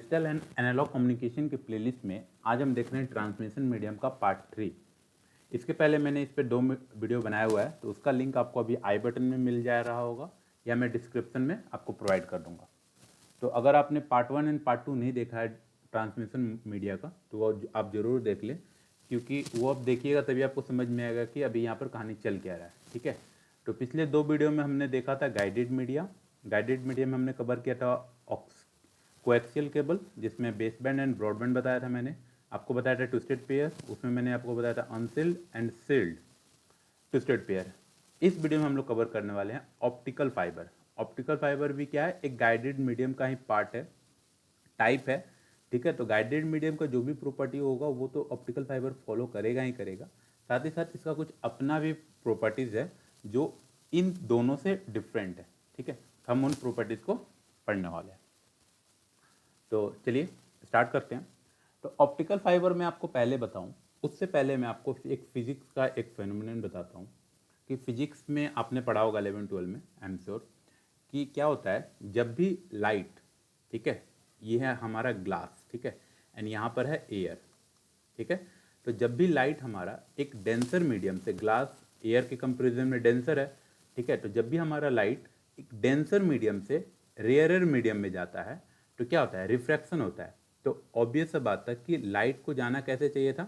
Digital and analogue communication के playlist में आज हम देख रहे हैं ट्रांसमिशन मीडियम का पार्ट 3। इसके पहले मैंने इस पर 2 वीडियो बनाया हुआ है, तो उसका लिंक आपको अभी आई बटन में मिल जा रहा होगा या मैं डिस्क्रिप्शन में आपको प्रोवाइड कर दूंगा। तो अगर आपने पार्ट 1 एंड पार्ट 2 नहीं देखा है ट्रांसमिशन मीडिया का, तो वो आप ज़रूर देख लें, क्योंकि वो आप देखिएगा तभी आपको समझ में आएगा कि अभी यहाँ पर कहानी चल क्या रहा है। ठीक है, तो पिछले 2 वीडियो में हमने देखा था गाइडेड मीडिया में हमने कवर किया था कोएक्सियल केबल, जिसमें बेस बैंड एंड ब्रॉडबैंड बताया था। मैंने आपको बताया था ट्विस्टेड पेयर, उसमें मैंने आपको बताया था unshielded and shielded twisted pair. इस वीडियो में हम लोग कवर करने वाले हैं ऑप्टिकल फाइबर। ऑप्टिकल फाइबर भी क्या है, एक गाइडेड मीडियम का ही पार्ट है, टाइप है। ठीक है, तो गाइडेड मीडियम का जो भी प्रॉपर्टी होगा वो तो ऑप्टिकल फाइबर फॉलो करेगा ही करेगा, साथ ही साथ इसका कुछ अपना भी प्रॉपर्टीज़ है जो इन दोनों से डिफरेंट है। ठीक है, हम उन प्रॉपर्टीज़ को पढ़ने वाले हैं। तो चलिए स्टार्ट करते हैं। तो ऑप्टिकल फाइबर में आपको पहले बताऊं, उससे पहले मैं आपको एक फिजिक्स का एक फेनोमेनन बताता हूं कि फिजिक्स में आपने पढ़ा होगा 11-12 में, आई एम श्योर, कि क्या होता है जब भी लाइट, ठीक है, ये है हमारा ग्लास, ठीक है, एंड यहाँ पर है एयर। ठीक है, तो जब भी लाइट हमारा एक डेंसर मीडियम से, ग्लास एयर के कंपेरिजन में डेंसर है, ठीक है, तो जब भी हमारा लाइट एक डेंसर मीडियम से रेयरर मीडियम में जाता है तो क्या होता है, रिफ्रैक्शन होता है। तो ऑब्वियस सा बात है कि लाइट को जाना कैसे चाहिए था,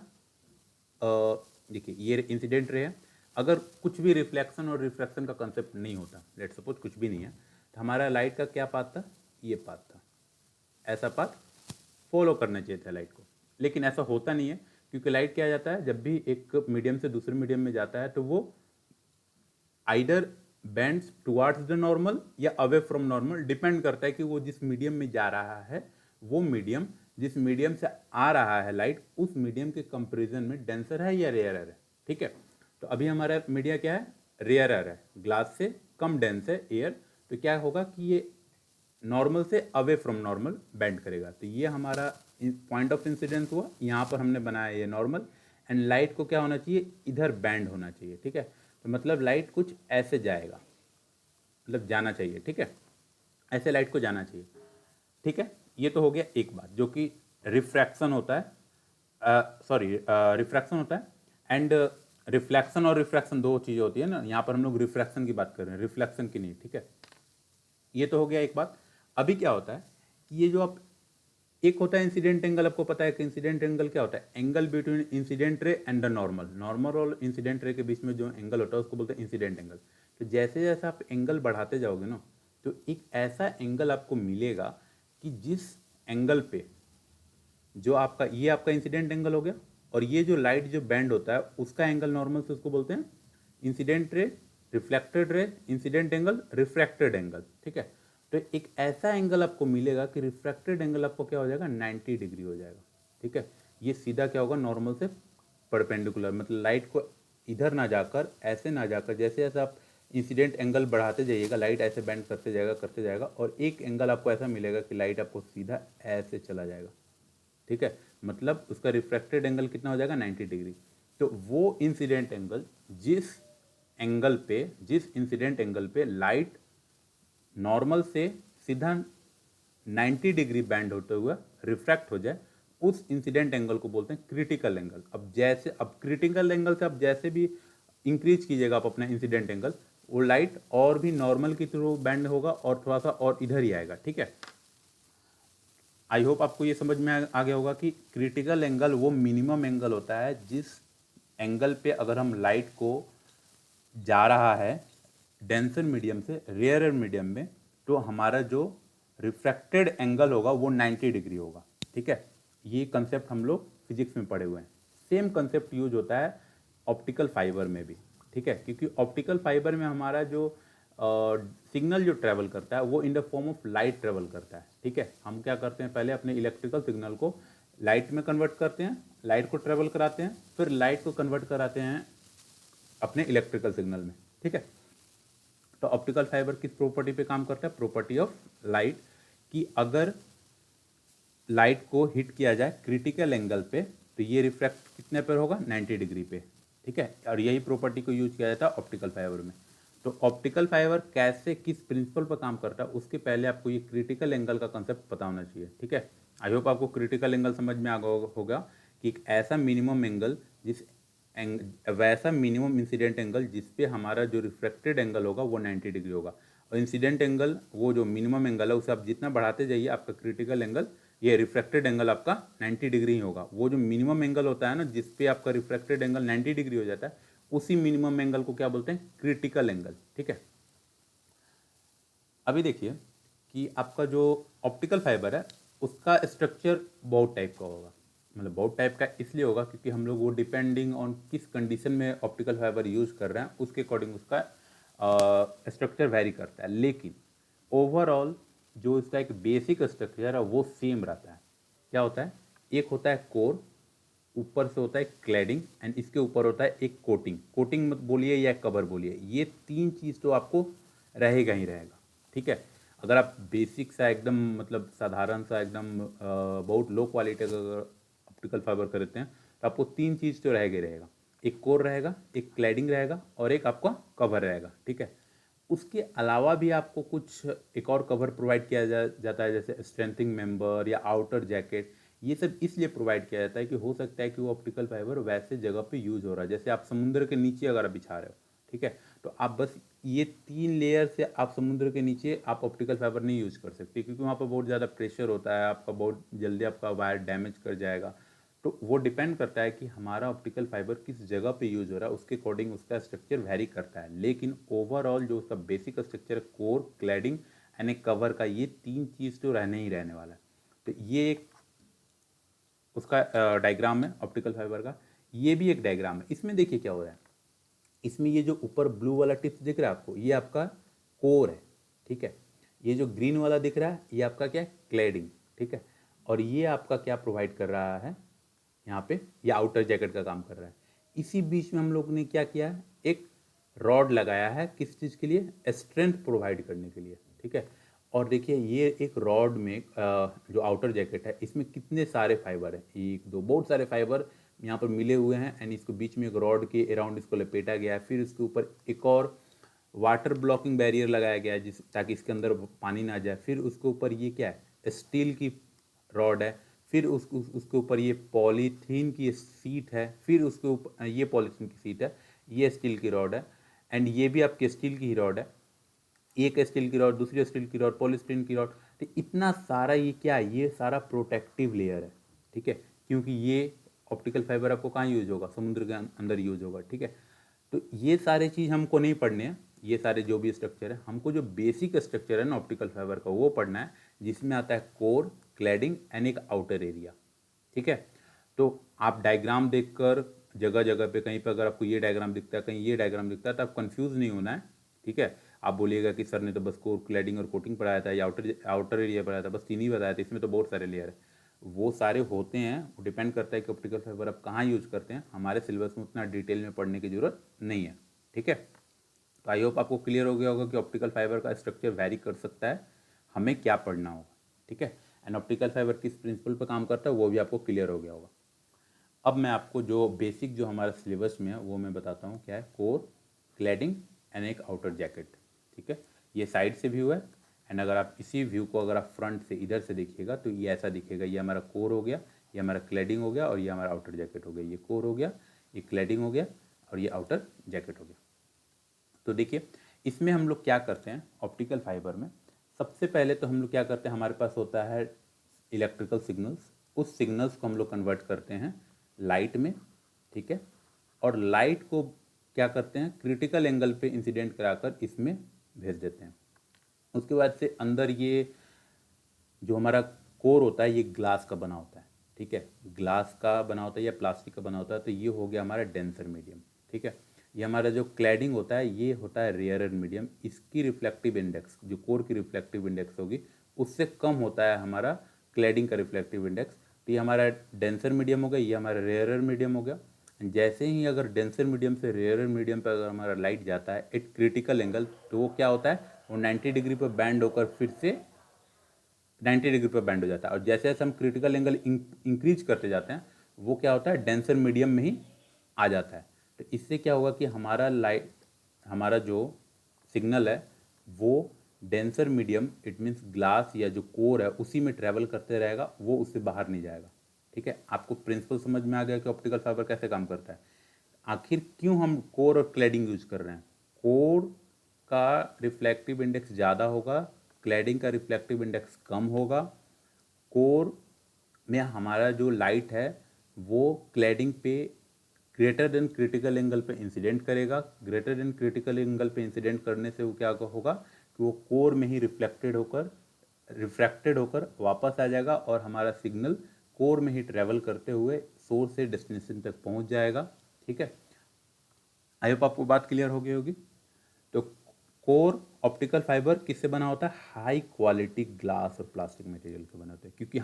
देखिए ये इंसिडेंट रे है, अगर कुछ भी रिफ्लेक्शन और रिफ्रैक्शन का कंसेप्ट नहीं होता, लेट सपोज कुछ भी नहीं है, तो हमारा लाइट का क्या पाथ था, ये पाथ था, ऐसा पाथ फॉलो करना चाहिए था लाइट को। लेकिन ऐसा होता नहीं है, क्योंकि लाइट क्या जाता है, जब भी एक मीडियम से दूसरे मीडियम में जाता है तो वो either bends towards the normal या अवे फ्रॉम नॉर्मल, डिपेंड करता है कि वो जिस मीडियम में जा रहा है, वो मीडियम जिस मीडियम से आ रहा है लाइट, उस मीडियम के कंपैरिजन में डेंसर है या रेयरर है। ठीक है, तो अभी हमारा मीडिया क्या है, रेयरर है, ग्लास से कम डेंस है एयर, तो क्या होगा कि ये नॉर्मल से अवे फ्रॉम नॉर्मल बेंड करेगा। तो ये हमारा पॉइंट ऑफ इंसिडेंस हुआ, यहाँ पर हमने बनाया ये नॉर्मल, एंड लाइट को क्या होना चाहिए, इधर बैंड होना चाहिए। ठीक है, तो मतलब लाइट कुछ ऐसे जाएगा, मतलब जाना चाहिए। ठीक है, ऐसे लाइट को जाना चाहिए। ठीक है, ये तो हो गया एक बात, जो कि रिफ्रैक्शन होता है, रिफ्रैक्शन होता है, एंड रिफ्लेक्शन और रिफ्रैक्शन दो चीज़ें होती है ना, यहाँ पर हम लोग रिफ्रैक्शन की बात कर रहे हैं, रिफ्लेक्शन की नहीं। ठीक है, ये तो हो गया एक बात। अभी क्या होता है कि ये जो आप, एक होता है इंसिडेंट एंगल, आपको पता है कि इंसिडेंट एंगल क्या होता है, angle between incident ray and the normal. Normal और इंसिडेंट रे के बीच में जो एंगल होता है उसको बोलते हैं इंसिडेंट एंगल। तो जैसे जैसे आप एंगल बढ़ाते जाओगे ना, तो एक ऐसा एंगल आपको मिलेगा कि जिस एंगल पे जो आपका, ये आपका इंसिडेंट एंगल हो गया, और ये जो लाइट जो बैंड होता है उसका एंगल नॉर्मल से उसको बोलते हैं incident ray, reflected ray, incident angle, refracted angle. ठीक है, तो एक ऐसा एंगल आपको मिलेगा कि रिफ्रैक्टेड एंगल आपको क्या हो जाएगा, 90 डिग्री हो जाएगा। ठीक है, ये सीधा क्या होगा, नॉर्मल से परपेंडिकुलर, मतलब लाइट को इधर ना जाकर, ऐसे ना जाकर, जैसे जैसे आप इंसिडेंट एंगल बढ़ाते जाइएगा लाइट ऐसे बैंड करते जाएगा, और एक एंगल आपको ऐसा मिलेगा कि लाइट आपको सीधा ऐसे चला जाएगा। ठीक है, मतलब उसका रिफ्रैक्टेड एंगल कितना हो जाएगा, 90 डिग्री। तो वो इंसिडेंट एंगल जिस इंसिडेंट एंगल पे लाइट नॉर्मल से सीधा 90 डिग्री बैंड होते हुए रिफ्रैक्ट हो जाए, उस इंसिडेंट एंगल को बोलते हैं क्रिटिकल एंगल। अब क्रिटिकल एंगल से आप जैसे भी इंक्रीज कीजिएगा आप अपना इंसिडेंट एंगल, वो लाइट और भी नॉर्मल की थ्रू बैंड होगा और थोड़ा सा और इधर ही आएगा। ठीक है, आई होप आपको ये समझ में आ गया होगा कि क्रिटिकल एंगल वो मिनिमम एंगल होता है जिस एंगल पे अगर हम लाइट को जा रहा है डेंसर मीडियम से रेयरर मीडियम में, तो हमारा जो रिफ्रैक्टेड एंगल होगा वो 90 डिग्री होगा। ठीक है, ये कंसेप्ट हम लोग फिजिक्स में पढ़े हुए हैं। सेम कंसेप्ट यूज होता है ऑप्टिकल फाइबर में भी। ठीक है, क्योंकि ऑप्टिकल फाइबर में हमारा जो सिग्नल जो ट्रेवल करता है वो in the form of light travel करता है। ठीक है, हम क्या करते हैं, पहले अपने इलेक्ट्रिकल सिग्नल को लाइट में कन्वर्ट करते हैं, लाइट को ट्रेवल कराते हैं, फिर लाइट को कन्वर्ट कराते हैं अपने इलेक्ट्रिकल सिग्नल में। ठीक है, तो ऑप्टिकल फाइबर किस प्रॉपर्टी पे काम करता है, प्रॉपर्टी ऑफ लाइट, कि अगर लाइट को हिट किया जाए क्रिटिकल एंगल पे तो ये रिफ्रैक्ट कितने पर होगा, 90 डिग्री पे। ठीक है, और यही प्रॉपर्टी को यूज किया जाता है ऑप्टिकल फाइबर में। तो ऑप्टिकल फाइबर कैसे किस प्रिंसिपल पर काम करता है, उसके पहले आपको ये क्रिटिकल एंगल का कंसेप्ट पता होना चाहिए। ठीक है, आई होप आपको क्रिटिकल एंगल समझ में आ गया होगा कि एक ऐसा मिनिमम एंगल वैसा मिनिमम इंसिडेंट एंगल जिस पे हमारा जो रिफ्रैक्टेड एंगल होगा वो 90 डिग्री होगा, और इंसिडेंट एंगल वो जो मिनिमम एंगल है उसे आप जितना बढ़ाते जाइए आपका क्रिटिकल एंगल ये रिफ्रैक्टेड एंगल आपका 90 डिग्री ही होगा। वो जो मिनिमम एंगल होता है ना जिस पे आपका रिफ्रैक्टेड एंगल 90 डिग्री हो जाता है उसी मिनिमम एंगल को क्या बोलते हैं, क्रिटिकल एंगल। ठीक है, अभी देखिए कि आपका जो ऑप्टिकल फाइबर है उसका स्ट्रक्चर बहुत टाइप का होगा, मतलब बहुत टाइप का इसलिए होगा क्योंकि हम लोग वो डिपेंडिंग ऑन किस कंडीशन में ऑप्टिकल फाइबर यूज कर रहे हैं उसके अकॉर्डिंग उसका स्ट्रक्चर वेरी करता है, लेकिन ओवरऑल जो इसका एक बेसिक स्ट्रक्चर है वो सेम रहता है। क्या होता है, एक होता है कोर, ऊपर से होता है क्लैडिंग एंड इसके ऊपर होता है एक कोटिंग। कोटिंग मत बोलिए या कवर बोलिए, ये तीन चीज़ तो आपको रहेगा ही रहेगा। ठीक है, अगर आप बेसिक सा एकदम मतलब साधारण सा एकदम बहुत लो क्वालिटी का अगर ऑप्टिकल फाइबर खरीदते हैं तो आपको तीन चीज़ तो रहेगा ही रहेगा, एक कोर रहेगा, एक क्लैडिंग रहेगा और एक आपका कवर रहेगा। ठीक है, उसके अलावा भी आपको कुछ एक और कवर प्रोवाइड किया जाता है जैसे स्ट्रेंथिंग मेंबर या आउटर जैकेट। ये सब इसलिए प्रोवाइड किया जाता है कि हो सकता है कि वो ऑप्टिकल फाइबर वैसे जगह पे यूज हो रहा है, जैसे आप समुद्र के नीचे अगर आप बिछा रहे हो, ठीक है, तो आप बस ये तीन लेयर से आप समुद्र के नीचे आप ऑप्टिकल फाइबर नहीं यूज कर सकते क्योंकि वहाँ पर बहुत ज़्यादा प्रेशर होता है, आपका बहुत जल्दी आपका वायर डैमेज कर जाएगा। तो वो डिपेंड करता है कि हमारा ऑप्टिकल फाइबर किस जगह पे यूज हो रहा है उसके अकॉर्डिंग उसका स्ट्रक्चर वेरी करता है, लेकिन ओवरऑल जो उसका बेसिक स्ट्रक्चर है कोर, क्लैडिंग एंड एक कवर का, ये तीन चीज़ तो रहने ही रहने वाला है। तो ये एक उसका डायग्राम है ऑप्टिकल फाइबर का, ये भी एक डायग्राम है। इसमें देखिए क्या हो रहा है, इसमें ये जो ऊपर ब्लू वाला टिप्स दिख रहा है आपको ये आपका कोर है। ठीक है, ये जो ग्रीन वाला दिख रहा है ये आपका क्या है, क्लैडिंग। ठीक है, और ये आपका क्या प्रोवाइड कर रहा है यहाँ पे, ये आउटर जैकेट का काम कर रहा है। इसी बीच में हम लोग ने क्या किया है, एक रॉड लगाया है, किस चीज़ के लिए, स्ट्रेंथ प्रोवाइड करने के लिए। ठीक है, और देखिए ये एक रॉड में जो आउटर जैकेट है इसमें कितने सारे फाइबर है, एक दो बहुत सारे फाइबर यहाँ पर मिले हुए हैं एंड इसको बीच में एक रॉड के अराउंड इसको लपेटा गया है। फिर इसके ऊपर एक और वाटर ब्लॉकिंग बैरियर लगाया गया है जिस ताकि इसके अंदर पानी ना जाए। फिर उसके ऊपर ये क्या है, स्टील की रॉड है। फिर उसके ऊपर ये पॉलीथीन की सीट है। फिर उसके ऊपर ये पॉलीथीन की सीट है, ये स्टील की रॉड है एंड ये भी आपकी स्टील की ही रॉड है। एक स्टील की रॉड, दूसरी स्टील की रॉड, पॉलीस्टीरीन की रॉड। तो इतना सारा ये क्या है, ये सारा प्रोटेक्टिव लेयर है। ठीक है, क्योंकि ये ऑप्टिकल फाइबर आपको कहाँ यूज होगा, समुद्र के अंदर यूज होगा। ठीक है, तो ये सारे चीज़ हमको नहीं पढ़ने हैं, ये सारे जो भी स्ट्रक्चर है, हमको जो बेसिक स्ट्रक्चर है ना ऑप्टिकल फाइबर का वो पढ़ना है, जिसमें आता है कोर, क्लैडिंग एंड एक आउटर एरिया। ठीक है, तो आप डायग्राम देखकर जगह जगह पे कहीं पर अगर आपको ये डायग्राम दिखता है कहीं ये डायग्राम दिखता है तो आप कंफ्यूज नहीं होना है। ठीक है, आप बोलिएगा कि सर ने तो बस कोर, क्लैडिंग और कोटिंग पढ़ाया था या आउटर एरिया पढ़ाया था, बस तीन ही बताया था, इसमें तो बहुत सारे लेयर है। वो सारे होते हैं, वो डिपेंड करता है कि ऑप्टिकल फाइबर आप कहाँ यूज करते हैं। हमारे सिलेबस में उतना डिटेल में पढ़ने की जरूरत नहीं है। ठीक है, तो आई होप आपको क्लियर हो गया होगा कि ऑप्टिकल फाइबर का स्ट्रक्चर वैरी कर सकता है, हमें क्या पढ़ना होगा। ठीक है, एंड ऑप्टिकल फाइबर किस प्रिंसिपल पर काम करता है वो भी आपको क्लियर हो गया होगा। अब मैं आपको जो बेसिक जो हमारा सिलेबस में है वो मैं बताता हूँ क्या है, कोर, क्लैडिंग एंड एक आउटर जैकेट। ठीक है, ये साइड से व्यू है एंड अगर आप इसी व्यू को अगर आप फ्रंट से इधर से देखिएगा तो ये ऐसा दिखेगा, ये हमारा कोर हो गया, ये हमारा क्लैडिंग हो गया और ये हमारा आउटर जैकेट हो गया। ये कोर हो गया, ये क्लैडिंग हो गया और ये आउटर जैकेट हो गया। तो देखिए इसमें हम लोग क्या करते हैं ऑप्टिकल फाइबर में, सबसे पहले तो हम लोग क्या करते हैं, हमारे पास होता है इलेक्ट्रिकल सिग्नल्स, उस सिग्नल्स को हम लोग कन्वर्ट करते हैं लाइट में। ठीक है, और लाइट को क्या करते हैं, क्रिटिकल एंगल पे इंसिडेंट कराकर इसमें भेज देते हैं। उसके बाद से अंदर ये जो हमारा कोर होता है ये ग्लास का बना होता है। ठीक है, ग्लास का बना होता है या प्लास्टिक का बना होता है, तो ये हो गया हमारा डेंसर मीडियम। ठीक है, ये हमारा जो क्लैडिंग होता है ये होता है रेयरर मीडियम, इसकी रिफ्लेक्टिव इंडेक्स जो कोर की रिफ्लेक्टिव इंडेक्स होगी उससे कम होता है हमारा क्लैडिंग का रिफ्लेक्टिव इंडेक्स। तो ये हमारा डेंसर मीडियम हो गया, ये हमारा रेयरर मीडियम हो गया। जैसे ही अगर डेंसर मीडियम से रेयरर मीडियम पर अगर हमारा लाइट जाता है एट क्रिटिकल एंगल, तो वो क्या होता है, वो 90 डिग्री पर बैंड होकर फिर से 90 डिग्री पर बैंड हो जाता है। और जैसे जैसे हम क्रिटिकल एंगल इंक्रीज करते जाते हैं वो क्या होता है, डेंसर मीडियम में ही आ जाता है। तो इससे क्या होगा कि हमारा लाइट, हमारा जो सिग्नल है वो denser medium it means glass या जो कोर है उसी में ट्रैवल करते रहेगा, वो उससे बाहर नहीं जाएगा। ठीक है, आपको प्रिंसिपल समझ में आ गया कि ऑप्टिकल फाइबर कैसे काम करता है। आखिर क्यों हम कोर और क्लैडिंग यूज कर रहे हैं? कोर का रिफ्लेक्टिव इंडेक्स ज़्यादा होगा, क्लैडिंग का रिफ्लेक्टिव इंडेक्स कम होगा। कोर में हमारा जो लाइट है वो क्लैडिंग पे ग्रेटर देन क्रिटिकल एंगल पे इंसिडेंट करेगा। ग्रेटर देन क्रिटिकल एंगल पे इंसिडेंट करने से वो क्या होगा कि वो कोर में ही रिफ्रैक्टेड होकर वापस आ जाएगा और हमारा सिग्नल कोर में ही ट्रेवल करते हुए सोर्स से डेस्टिनेशन तक पहुंच जाएगा। ठीक है, आई होप आपको बात क्लियर हो गई होगी। तो कोर ऑप्टिकल फाइबर किससे बना होता है? हाई क्वालिटी ग्लास और प्लास्टिक मटेरियल से बना होता है, क्योंकि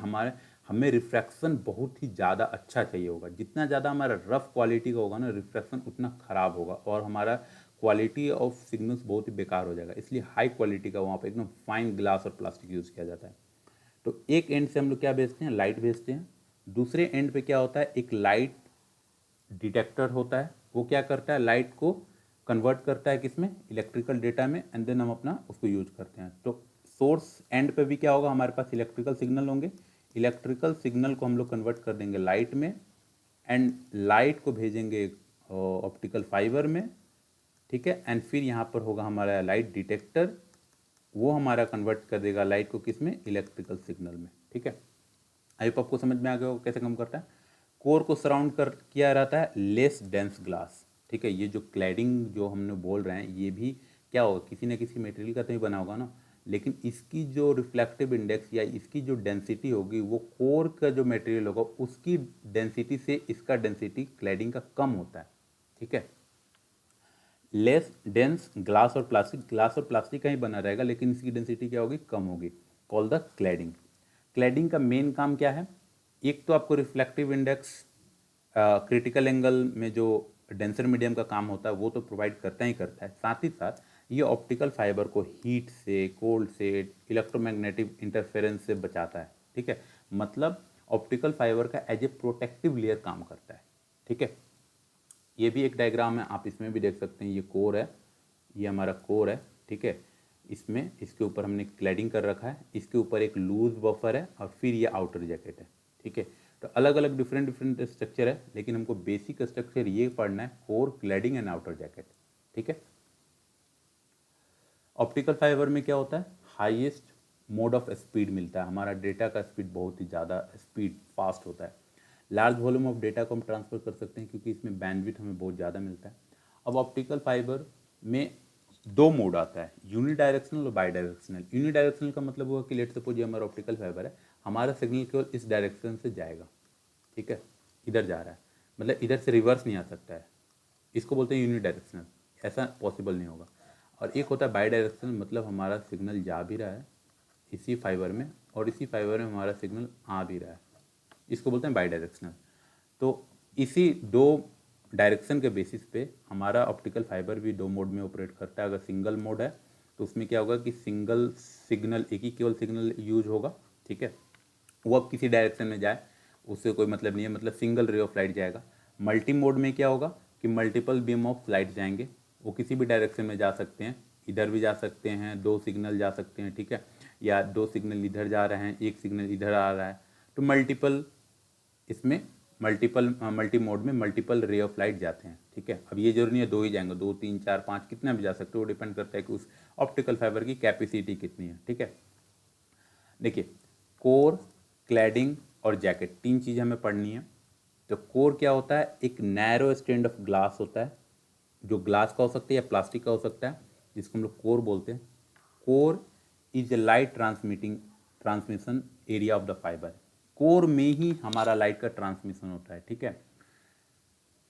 हमें रिफ्रैक्शन बहुत ही ज़्यादा अच्छा चाहिए होगा। जितना ज़्यादा हमारा रफ क्वालिटी का होगा ना, रिफ्रैक्शन उतना ख़राब होगा और हमारा क्वालिटी ऑफ सिग्नल्स बहुत ही बेकार हो जाएगा। इसलिए हाई क्वालिटी का वहाँ पर एकदम फाइन ग्लास और प्लास्टिक यूज़ किया जाता है। तो एक एंड से हम लोग क्या भेजते हैं? लाइट भेजते हैं। दूसरे एंड पे क्या होता है? एक लाइट डिटेक्टर होता है। वो क्या करता है? लाइट को कन्वर्ट करता है किसमें? इलेक्ट्रिकल डेटा में, एंड देन हम अपना उसको यूज करते हैं। तो सोर्स एंड पे भी क्या होगा? हमारे पास इलेक्ट्रिकल सिग्नल होंगे। इलेक्ट्रिकल सिग्नल को हम लोग कन्वर्ट कर देंगे लाइट में, एंड लाइट को भेजेंगे ऑप्टिकल फाइबर में। ठीक है, एंड फिर यहाँ पर होगा हमारा लाइट डिटेक्टर, वो हमारा कन्वर्ट कर देगा लाइट को किसमें? इलेक्ट्रिकल सिग्नल में। ठीक है, आई होप आपको समझ में आ गया होगा कैसे काम करता है। कोर को सराउंड कर किया रहता है लेस डेंस ग्लास। ठीक है, ये जो क्लैडिंग जो हमने बोल रहे हैं ये भी क्या होगा? किसी न किसी मटेरियल का तो ही बना होगा ना, लेकिन इसकी जो रिफ्लेक्टिव इंडेक्स या इसकी जो डेंसिटी होगी वो कोर का जो मटेरियल होगा उसकी डेंसिटी से इसका डेंसिटी क्लैडिंग का कम होता है। ठीक है, लेस डेंस ग्लास और प्लास्टिक का ही बना रहेगा, लेकिन इसकी डेंसिटी क्या होगी? कम होगी। Call the cladding. क्लैडिंग का मेन काम क्या है? एक तो आपको रिफ्लेक्टिव इंडेक्स, क्रिटिकल एंगल में जो डेंसर मीडियम का काम होता है वो तो प्रोवाइड करता ही करता है, साथ ही साथ ये ऑप्टिकल फाइबर को हीट से, कोल्ड से, इलेक्ट्रोमैग्नेटिक इंटरफेरेंस से बचाता है। ठीक है, मतलब ऑप्टिकल फाइबर का एज ए प्रोटेक्टिव लेयर काम करता है। ठीक है, ये भी एक डायग्राम है, आप इसमें भी देख सकते हैं। ये कोर है, ये हमारा कोर है। ठीक है, इसमें इसके ऊपर हमने क्लैडिंग कर रखा है, इसके ऊपर एक लूज बफर है और फिर ये आउटर जैकेट है। ठीक है, तो अलग अलग डिफरेंट स्ट्रक्चर है, लेकिन हमको बेसिक स्ट्रक्चर ये पढ़ना है, core, cladding and outer jacket. ठीक है, ऑप्टिकल फाइबर में क्या होता है? हाईएस्ट मोड ऑफ स्पीड मिलता है, हमारा डेटा का स्पीड बहुत ही ज़्यादा स्पीड फास्ट होता है। लार्ज वॉल्यूम ऑफ डेटा को हम ट्रांसफ़र कर सकते हैं क्योंकि इसमें बैंडविड्थ हमें बहुत ज़्यादा मिलता है। अब ऑप्टिकल फाइबर में दो मोड आता है, यूनिडायरेक्शनल और बाई डायरेक्शनल। यूनिडायरेक्शनल का मतलब हुआ कि लेट सपोज ये हमारा ऑप्टिकल फाइबर है, हमारा सिग्नल केवल इस डायरेक्शन से जाएगा। ठीक है, इधर जा रहा है, मतलब इधर से रिवर्स नहीं आ सकता है, इसको बोलते हैं यूनिडायरेक्शनल। ऐसा पॉसिबल नहीं होगा। और एक होता है बाई डायरेक्शनल, मतलब हमारा सिग्नल जा भी रहा है इसी फाइबर में और इसी फाइबर में हमारा सिग्नल आ भी रहा है, इसको बोलते हैं बाई डायरेक्शनल। तो इसी दो डायरेक्शन के बेसिस पे हमारा ऑप्टिकल फाइबर भी दो मोड में ऑपरेट करता है। अगर सिंगल मोड है तो उसमें क्या होगा कि सिंगल सिग्नल, एक ही केवल सिग्नल यूज होगा। ठीक है, वो अब किसी डायरेक्शन में जाए उससे कोई मतलब नहीं है, मतलब सिंगल रे ऑफ लाइट जाएगा। मल्टी मोड में क्या होगा कि मल्टीपल बीम ऑफ लाइट जाएंगे, वो किसी भी डायरेक्शन में जा सकते हैं, इधर भी जा सकते हैं, दो सिग्नल जा सकते हैं। ठीक है, या दो सिग्नल इधर जा रहे हैं, एक सिग्नल इधर आ रहा है, तो मल्टीपल इसमें मल्टी मोड में मल्टीपल रे ऑफ लाइट जाते हैं। ठीक है, अब ये जरूरी नहीं है दो ही जाएंगे, 2 3 4 5 कितना भी जा सकते हो, वो डिपेंड करता है कि उस ऑप्टिकल फाइबर की कैपेसिटी कितनी है। ठीक है, देखिए कोर, क्लैडिंग और जैकेट, तीन चीज़ें हमें पढ़नी है। तो कोर क्या होता है? एक नैरो स्ट्रैंड ऑफ ग्लास होता है, जो ग्लास का हो सकता है या प्लास्टिक का हो सकता है, जिसको हम लोग कोर बोलते हैं। Core is a light transmission area of the fibre. Core में ही हमारा लाइट का ट्रांसमिशन होता है। ठीक है,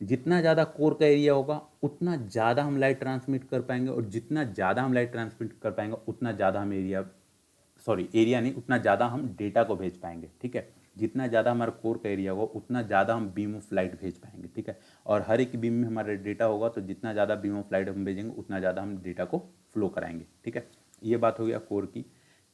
जितना ज़्यादा कोर का एरिया होगा उतना ज़्यादा हम लाइट ट्रांसमिट कर पाएंगे, और जितना ज़्यादा हम लाइट ट्रांसमिट कर पाएंगे उतना ज़्यादा हम एरिया नहीं, उतना ज़्यादा हम डेटा को भेज पाएंगे। ठीक है, जितना ज़्यादा हमारा कोर का एरिया होगा उतना ज़्यादा हम बीम ऑफ लाइट भेज पाएंगे। ठीक है, और हर एक बीम में हमारा डेटा होगा, तो जितना ज़्यादा बीम ऑफ लाइट हम भेजेंगे उतना ज़्यादा हम डेटा को फ्लो कराएंगे। ठीक है, ये बात हो गया कोर की।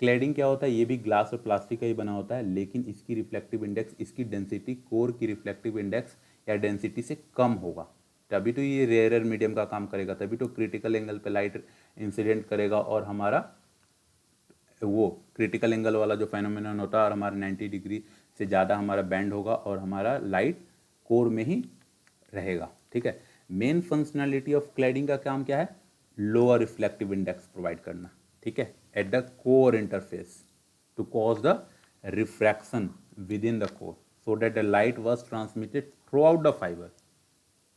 क्लैडिंग क्या होता है? ये भी ग्लास और प्लास्टिक का ही बना होता है, लेकिन इसकी रिफ्लेक्टिव इंडेक्स, इसकी डेंसिटी कोर की रिफ्लेक्टिव इंडेक्स या डेंसिटी से कम होगा, तभी तो ये रेयरर मीडियम का काम करेगा, तभी तो क्रिटिकल एंगल पे लाइट इंसिडेंट करेगा और हमारा वो क्रिटिकल एंगल वाला जो फेनोमेनन होता है और हमारा 90 डिग्री से ज़्यादा हमारा बैंड होगा और हमारा लाइट कोर में ही रहेगा। ठीक है, मेन फंक्शनैलिटी ऑफ क्लैडिंग का काम क्या है? लोअर रिफ्लेक्टिव इंडेक्स प्रोवाइड करना। ठीक है, at the core interface to cause the refraction within the core so that the light was transmitted throughout the fibre.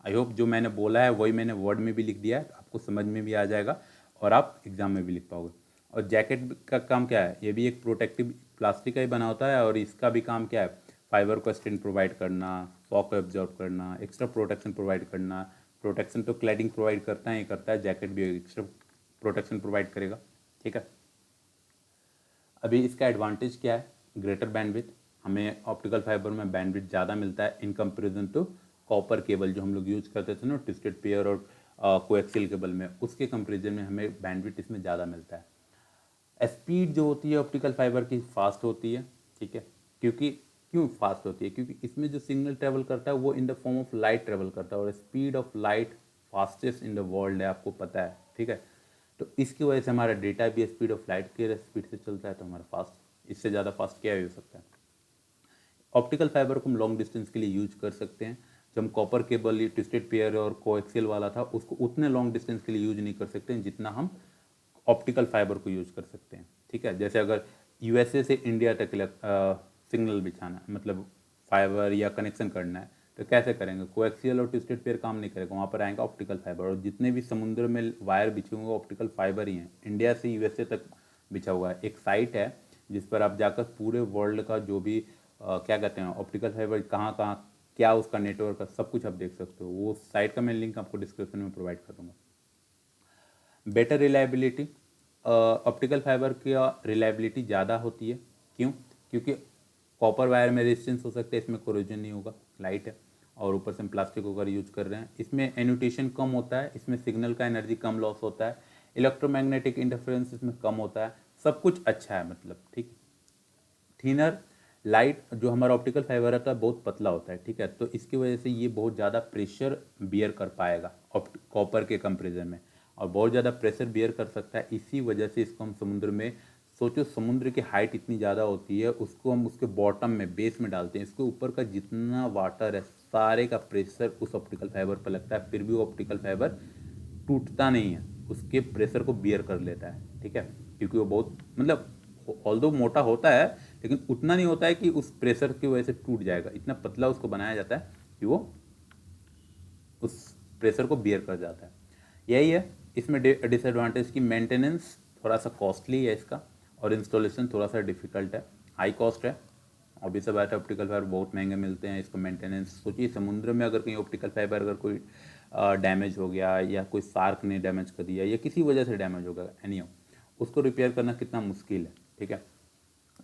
I hope जो मैंने बोला है वही मैंने वर्ड में भी लिख दिया है, तो आपको समझ में भी आ जाएगा और आप एग्जाम में भी लिख पाओगे। और जैकेट का काम क्या है? ये भी एक प्रोटेक्टिव प्लास्टिक का ही बना होता है और इसका भी काम क्या है? फाइबर को स्ट्रेंथ प्रोवाइड करना, शॉक एब्जॉर्ब करना, एक्स्ट्रा प्रोटेक्शन प्रोवाइड करना। प्रोटेक्शन तो क्लैडिंग प्रोवाइड करता ही करता है, जैकेट भी एक्स्ट्रा प्रोटेक्शन प्रोवाइड करेगा। ठीक है, अभी इसका एडवांटेज क्या है? ग्रेटर बैंडविड्थ, हमें ऑप्टिकल फाइबर में बैंडविड्थ ज़्यादा मिलता है in comparison to copper cable जो हम लोग यूज करते थे ना ट्विस्टेड पेयर और कोएक्सियल केबल में, उसके कंपेरिजन में हमें बैंडविड्थ इसमें ज़्यादा मिलता है। स्पीड जो होती है ऑप्टिकल फाइबर की फास्ट होती है। ठीक है, क्यों फास्ट होती है? क्योंकि इसमें जो सिग्नल ट्रेवल करता है वो in the form of light travel करता है और speed of light fastest in the world है, आपको पता है। ठीक है, तो इसकी वजह से हमारा डेटा भी स्पीड ऑफ लाइट के स्पीड से चलता है, तो हमारा फास्ट, इससे ज़्यादा फास्ट क्या हो सकता है? ऑप्टिकल फाइबर को हम लॉन्ग डिस्टेंस के लिए यूज कर सकते हैं। जब हम कॉपर केबल, ट्विस्टेड पेयर और कोएक्सियल वाला था, उसको उतने लॉन्ग डिस्टेंस के लिए यूज नहीं कर सकते हैं जितना हम ऑप्टिकल फाइबर को यूज कर सकते हैं। ठीक है, जैसे अगर यूएसए से इंडिया तक सिग्नल बिछाना है, मतलब फाइबर या कनेक्शन करना है, तो कैसे करेंगे? कोएक्सियल और ट्विस्टेड पेयर काम नहीं करेगा, वहाँ पर आएगा ऑप्टिकल फाइबर। और जितने भी समुद्र में वायर बिछे हुए ऑप्टिकल फाइबर ही हैं। इंडिया से यूएसए तक बिछा हुआ है। एक साइट है जिस पर आप जाकर पूरे वर्ल्ड का जो भी क्या कहते हैं ऑप्टिकल फाइबर कहाँ कहाँ क्या उसका नेटवर्क है, सब कुछ आप देख सकते हो। वो साइट का मैं लिंक आपको डिस्क्रिप्शन में प्रोवाइड कर दूँगा। बेटर रिलायबिलिटी, ऑप्टिकल फाइबर की रिलायबिलिटी ज़्यादा होती है। क्यों? क्योंकि कॉपर वायर में रेजिस्टेंस हो सकता है, इसमें कोरोजन नहीं होगा, लाइट है और ऊपर से हम प्लास्टिक वगैरह यूज कर रहे हैं। इसमें एन्यूटेशन कम होता है, इसमें सिग्नल का एनर्जी कम लॉस होता है, इलेक्ट्रोमैग्नेटिक इंटरफेरेंस इसमें कम होता है, सब कुछ अच्छा है मतलब। ठीक, थिनर लाइट जो हमारा ऑप्टिकल फाइबर रहता है बहुत पतला होता है। ठीक है, तो इसकी वजह से ये बहुत ज़्यादा प्रेशर बियर कर पाएगा कॉपर के कंपेरिजन में, और बहुत ज़्यादा प्रेशर बियर कर सकता है। इसी वजह से इसको हम समुद्र में, सोचो समुद्र की हाइट इतनी ज़्यादा होती है, उसको हम उसके बॉटम में, बेस में डालते हैं, इसके ऊपर का जितना वाटर है सारे का प्रेशर उस ऑप्टिकल फाइबर पर लगता है, फिर भी वो ऑप्टिकल फाइबर टूटता नहीं है, उसके प्रेशर को बियर कर लेता है। ठीक है, क्योंकि वो बहुत मतलब ऑल्दो मोटा होता है लेकिन उतना नहीं होता है कि उस प्रेशर की वजह से टूट जाएगा। इतना पतला उसको बनाया जाता है कि वो उस प्रेशर को बियर कर जाता है। यही है इसमें डिसएडवांटेज की मेंटेनेंस थोड़ा सा कॉस्टली है इसका, और इंस्टॉलेशन थोड़ा सा डिफिकल्ट है, हाई कॉस्ट है। ऑब्वियस सी बात है, ऑप्टिकल फाइबर बहुत महंगे मिलते हैं, इसको मेंटेनेंस सोचिए। समुद्र में अगर कहीं ऑप्टिकल फाइबर अगर कोई डैमेज हो गया या कोई शार्क ने डैमेज कर दिया या किसी वजह से डैमेज हो गया एनी, उसको रिपेयर करना कितना मुश्किल है। ठीक है,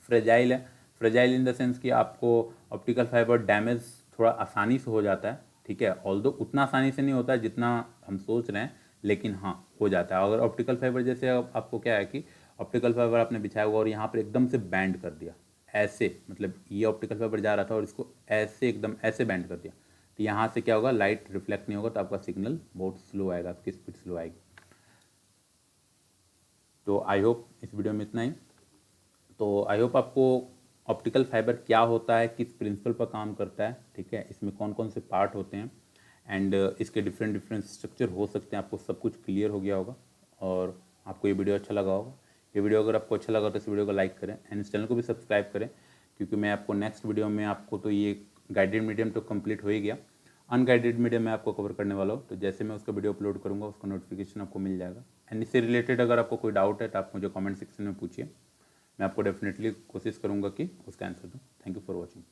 फ्रेजाइल है, फ्रेजाइल इन द सेंस कि आपको ऑप्टिकल फाइबर डैमेज थोड़ा आसानी से हो जाता है। ठीक है, ऑल्दो उतना आसानी से नहीं होता है जितना हम सोच रहे हैं, लेकिन हाँ हो जाता है। अगर ऑप्टिकल फाइबर जैसे आपको क्या है कि ऑप्टिकल फाइबर आपने बिछाया हुआ और यहाँ पर एकदम से बैंड कर दिया ऐसे, मतलब ये ऑप्टिकल फाइबर जा रहा था और इसको ऐसे एकदम ऐसे बैंड कर दिया, तो यहाँ से क्या होगा, लाइट रिफ्लेक्ट नहीं होगा, तो आपका सिग्नल बहुत स्लो आएगा, आपकी स्पीड स्लो आएगी। तो आई होप इस वीडियो में इतना ही। तो आई होप आपको ऑप्टिकल फाइबर क्या होता है, किस प्रिंसिपल पर काम करता है, ठीक है, इसमें कौन कौन से पार्ट होते हैं एंड इसके डिफरेंट स्ट्रक्चर हो सकते हैं, आपको सब कुछ क्लियर हो गया होगा और आपको ये वीडियो अच्छा लगा होगा। ये वीडियो अगर आपको अच्छा लगा तो इस वीडियो को लाइक करें एंड इस चैनल को भी सब्सक्राइब करें, क्योंकि मैं आपको नेक्स्ट वीडियो में आपको, तो ये गाइडेड मीडियम तो कंप्लीट हो ही गया, अनगाइडेड मीडियम में आपको कवर करने वाला हूँ। तो जैसे मैं उसका वीडियो अपलोड करूँगा उसका नोटिफिकेशन आपको मिल जाएगा। एंड इससे रिलेटेड अगर आपको कोई डाउट है तो आप मुझे कमेंट सेक्शन में पूछिए, मैं आपको डेफिनेटली कोशिश करूँगा कि उसका आंसर दूँ। Thank you for watching.